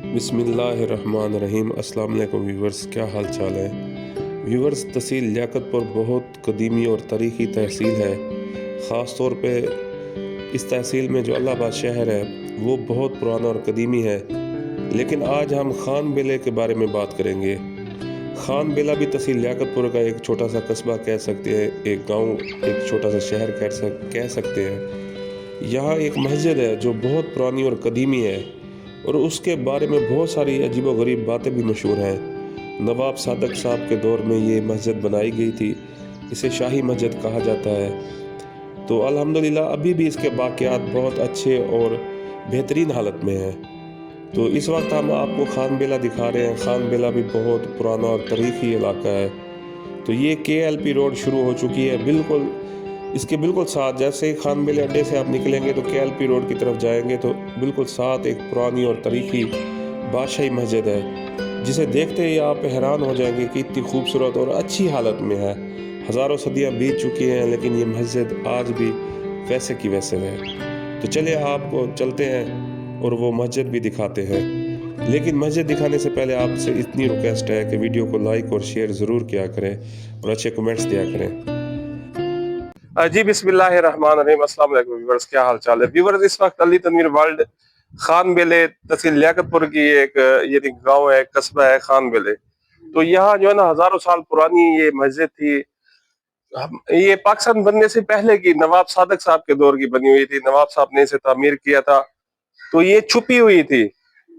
बिस्मिल्लाहिर्रहमानिर्रहीम। अस्सलाम वालेकुम व्यूवर्स, क्या हाल चाल है व्यूवर्स। तहसील लियाकतपुर बहुत कदीमी और तारीख़ी तहसील है। ख़ास तौर पे इस तहसील में जो अल्लाहबाद शहर है वो बहुत पुराना और कदीमी है। लेकिन आज हम खान बेले के बारे में बात करेंगे। खान बेला भी तहसील लियाकतपुर का एक छोटा सा कस्बा कह सकते हैं, एक गांव, एक छोटा सा शहर कह सकते हैं। यहाँ एक मस्जिद है जो बहुत पुरानी और कदीमी है और उसके बारे में बहुत सारी अजीबोगरीब बातें भी मशहूर हैं। नवाब सादक साहब के दौर में ये मस्जिद बनाई गई थी। इसे शाही मस्जिद कहा जाता है। तो अल्हम्दुलिल्लाह अभी भी इसके बाक़ियात बहुत अच्छे और बेहतरीन हालत में हैं। तो इस वक्त हम आपको खान बेला दिखा रहे हैं। खान बेला भी बहुत पुराना और तारीख़ी इलाका है। तो ये KLP रोड शुरू हो चुकी है। बिल्कुल इसके बिल्कुल साथ, जैसे ही खान बेले अड्डे से आप निकलेंगे तो KLP रोड की तरफ जाएंगे तो बिल्कुल साथ एक पुरानी और तारीख़ी बादशाही मस्जिद है, जिसे देखते ही आप हैरान हो जाएंगे कि इतनी खूबसूरत और अच्छी हालत में है। हज़ारों सदियां बीत चुकी हैं लेकिन ये मस्जिद आज भी वैसे की वैसे है। तो चलिए आपको चलते हैं और वो मस्जिद भी दिखाते हैं। लेकिन मस्जिद दिखाने से पहले आपसे इतनी रिक्वेस्ट है कि वीडियो को लाइक और शेयर ज़रूर किया करें और अच्छे कमेंट्स दिया करें। जी बिस्मिल्लाहिर्रहमानिर्रहीम। अस्सलाम वालेकुम व्यूअर्स, क्या हाल चाल है व्यूअर्स। इस वक्त अली तनवीर वर्ल्ड खान बेले तहसील लियाकतपुर की एक ये गांव है, कस्बा है खान बेले। तो यहाँ जो है ना हजारों साल पुरानी ये मस्जिद थी। ये पाकिस्तान बनने से पहले की नवाब सादक साहब के दौर की बनी हुई थी। नवाब साहब ने इसे तामीर किया था। तो ये छुपी हुई थी,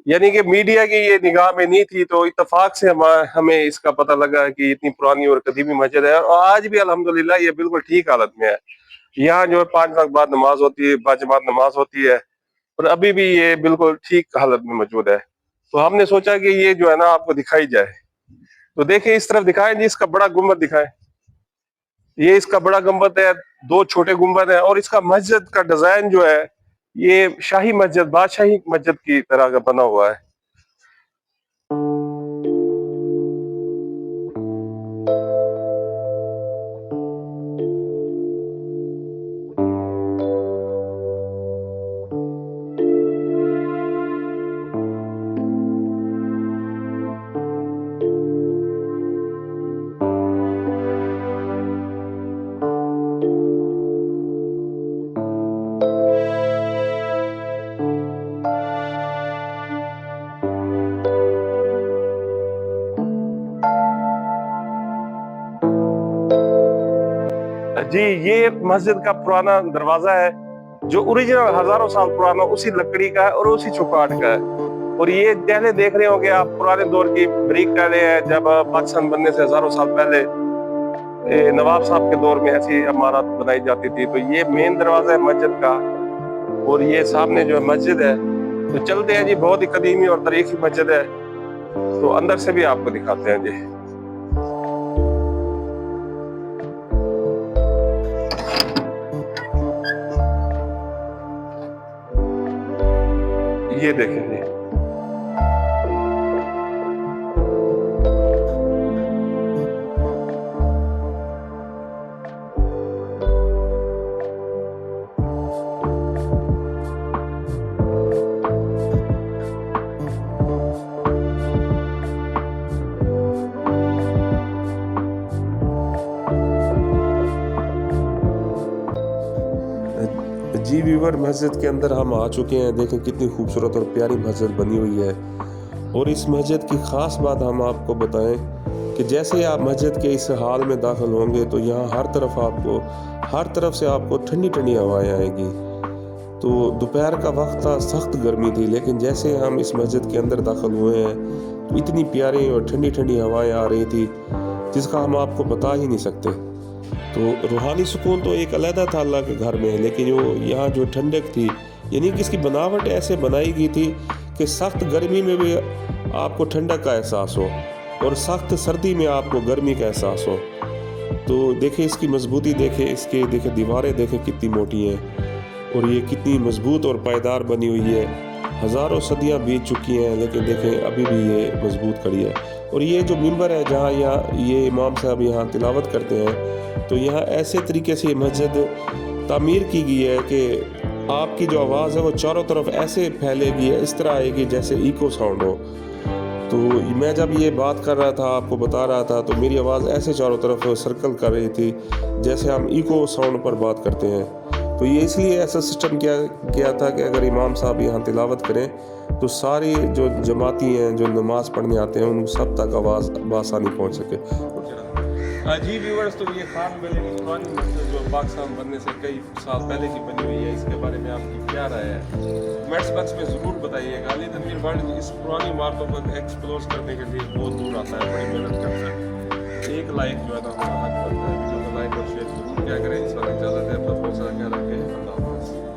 यानी कि मीडिया की ये निगाह में नहीं थी। तो इत्तेफाक से हमें इसका पता लगा कि इतनी पुरानी और कदीमी मस्जिद है और आज भी अल्हम्दुलिल्लाह ये बिल्कुल ठीक हालत में है। यहाँ जो है 5 वक्त बाद नमाज होती है, बाजमात नमाज होती है और अभी भी ये बिल्कुल ठीक हालत में मौजूद है। तो हमने सोचा कि ये जो है ना आपको दिखाई जाए। तो देखिए इस तरफ दिखाएं जी, इसका बड़ा गुम्बद दिखाएं। ये इसका बड़ा गुम्बद है, 2 छोटे गुम्बद है और इसका मस्जिद का डिजाइन जो है ये शाही मस्जिद, बादशाही मस्जिद की तरह का बना हुआ है। जी ये मस्जिद का पुराना दरवाजा है जो ओरिजिनल हजारों साल पुराना उसी लकड़ी का है और उसी चौकाट का है। और ये पहले देख रहे होंगे आप, पुराने दौर की ब्रिक पहले है, जब पाकिस्तान बनने से हजारों साल पहले नवाब साहब के दौर में ऐसी इमारत बनाई जाती थी। तो ये मेन दरवाजा है मस्जिद का और ये सामने जो है मस्जिद है। तो चलते हैं जी, बहुत ही कदीमी और तारीखी मस्जिद है। तो अंदर से भी आपको दिखाते हैं जी। ये देखें जी, जी व्यूवर, मस्जिद के अंदर हम आ चुके हैं। देखें कितनी खूबसूरत और प्यारी मस्जिद बनी हुई है। और इस मस्जिद की ख़ास बात हम आपको बताएं कि जैसे ही आप मस्जिद के इस हाल में दाखिल होंगे तो यहाँ हर तरफ से आपको ठंडी ठंडी हवाएं आएंगी। तो दोपहर का वक्त था, सख्त गर्मी थी, लेकिन जैसे हम इस मस्जिद के अंदर दाखिल हुए हैं तो इतनी प्यारी और ठंडी ठंडी हवाएं आ रही थी जिसका हम आपको बता ही नहीं सकते। तो रूहानी सुकून तो एक अलग था अल्लाह के घर में, लेकिन वो यहाँ जो ठंडक थी, यानी कि इसकी बनावट ऐसे बनाई गई थी कि सख्त गर्मी में भी आपको ठंडक का एहसास हो और सख्त सर्दी में आपको गर्मी का एहसास हो। तो देखें इसकी मजबूती, देखें दीवारें देखें कितनी मोटी हैं और ये कितनी मजबूत और पायदार बनी हुई है। हज़ारों सदियां बीत चुकी हैं लेकिन देखें अभी भी ये मजबूत खड़ी है। और ये जो मिंबर है जहाँ ये इमाम साहब यहाँ तिलावत करते हैं, तो यहाँ ऐसे तरीके से मस्जिद तामीर की गई है कि آپ کی جو آواز ہے وہ چاروں طرف ایسے پھیلے گی، اس طرح آئے گی جیسے ایکو ساؤنڈ ہو۔ تو میں جب یہ بات کر رہا تھا، آپ کو بتا رہا تھا، تو میری آواز ایسے چاروں طرف سرکل کر رہی تھی جیسے ہم ایکو ساؤنڈ پر بات کرتے ہیں۔ تو یہ اس لیے ایسا سسٹم کیا تھا کہ اگر امام صاحب یہاں تلاوت کریں تو ساری جو جماعتی ہیں جو نماز پڑھنے آتے ہیں ان سب تک آواز بآسانی پہنچ سکے۔ جی ویورز، تو یہ خان بیلے کی پرانی مسجد جو پاکستان بننے سے کئی سال پہلے کی بنی ہوئی ہے، اس کے بارے میں آپ کی کیا رائے ہے؟ کمنٹس باکس میں ضرور بتائیے گا۔ علی تنویر ورلڈ اس پرانی عمارتوں کو ایکسپلور کرنے کے لیے بہت دور آتا ہے، بڑی محنت کرتا ہے۔ ایک لائک جو ہے نا ہمارا حق بنتا ہے، ویڈیو کو لائک اور شیئر ضرور کیا کریں۔ اس وقت اجازت ہے، اپنا بہت سارا خیال رکھیں۔ اللہ حافظ۔